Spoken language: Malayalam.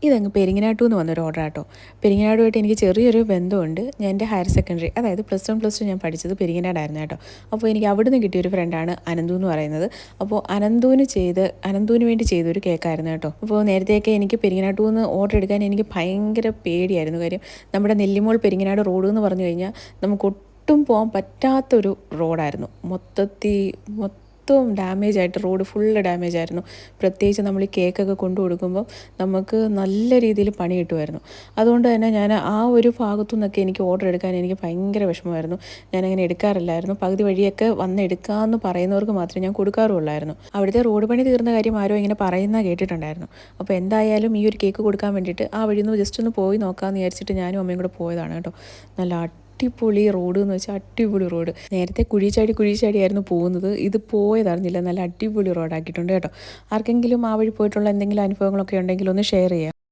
ഇതങ്ങ് പെരിങ്ങനാട്ടു നിന്ന് വന്നൊരു ഓർഡർ ആട്ടോ. പെരിങ്ങനാടുമായിട്ട് എനിക്ക് ചെറിയൊരു ബന്ധമുണ്ട്. ഞാൻ എൻ്റെ ഹയർ സെക്കൻഡറി, അതായത് +1 +2 ഞാൻ പഠിച്ചത് പെരിങ്ങനാടായിരുന്നു കേട്ടോ. അപ്പോൾ എനിക്ക് അവിടുന്ന് കിട്ടിയൊരു ഫ്രണ്ടാണ് അനന്തു എന്ന് പറയുന്നത്. അപ്പോൾ അനന്തുവിന് വേണ്ടി ചെയ്തൊരു കേക്കായിരുന്നു കേട്ടോ. അപ്പോൾ നേരത്തെയൊക്കെ എനിക്ക് പെരിങ്ങനാട്ടു നിന്ന് ഓർഡർ എടുക്കാൻ എനിക്ക് ഭയങ്കര പേടിയായിരുന്നു. കാര്യം നമ്മുടെ നെല്ലിമോൾ പെരിങ്ങനാട് റോഡ് എന്ന് പറഞ്ഞു കഴിഞ്ഞാൽ നമുക്ക് ഒട്ടും പോകാൻ പറ്റാത്തൊരു റോഡായിരുന്നു. മൊത്തവും ഡാമേജ് ആയിട്ട്, റോഡ് ഫുള്ള് ഡാമേജ് ആയിരുന്നു. പ്രത്യേകിച്ച് നമ്മൾ ഈ കേക്കൊക്കെ കൊണ്ടു കൊടുക്കുമ്പോൾ നമുക്ക് നല്ല രീതിയിൽ പണി കിട്ടുമായിരുന്നു. അതുകൊണ്ട് തന്നെ ഞാൻ ആ ഒരു ഭാഗത്തു നിന്നൊക്കെ എനിക്ക് ഓർഡർ എടുക്കാൻ എനിക്ക് ഭയങ്കര വിഷമമായിരുന്നു. ഞാനങ്ങനെ എടുക്കാറില്ലായിരുന്നു. പകുതി വഴിയൊക്കെ വന്ന് എടുക്കാമെന്ന് പറയുന്നവർക്ക് മാത്രമേ ഞാൻ കൊടുക്കാറുള്ളായിരുന്നു. അവിടുത്തെ റോഡ് പണി തീർന്ന കാര്യം ആരോ ഇങ്ങനെ പറയുന്ന കേട്ടിട്ടുണ്ടായിരുന്നു. അപ്പോൾ എന്തായാലും ഈ ഒരു കേക്ക് കൊടുക്കാൻ വേണ്ടിയിട്ട് ആ വഴി ഒന്ന് ജസ്റ്റ് ഒന്ന് പോയി നോക്കാമെന്ന് വിചാരിച്ചിട്ട് ഞാനും അമ്മയും കൂടെ പോയതാണ് കേട്ടോ. നല്ല അടിപൊളി റോഡ് എന്ന് വെച്ചാൽ അടിപൊളി റോഡ്. നേരത്തെ കുഴിച്ചാടിയായിരുന്നു പോകുന്നത്. ഇത് പോയതറിഞ്ഞില്ല. നല്ല അടിപൊളി റോഡാക്കിയിട്ടുണ്ട് കേട്ടോ. ആർക്കെങ്കിലും ആ വഴി പോയിട്ടുള്ള എന്തെങ്കിലും അനുഭവങ്ങളൊക്കെ ഉണ്ടെങ്കിൽ ഒന്ന് ഷെയർ ചെയ്യാം.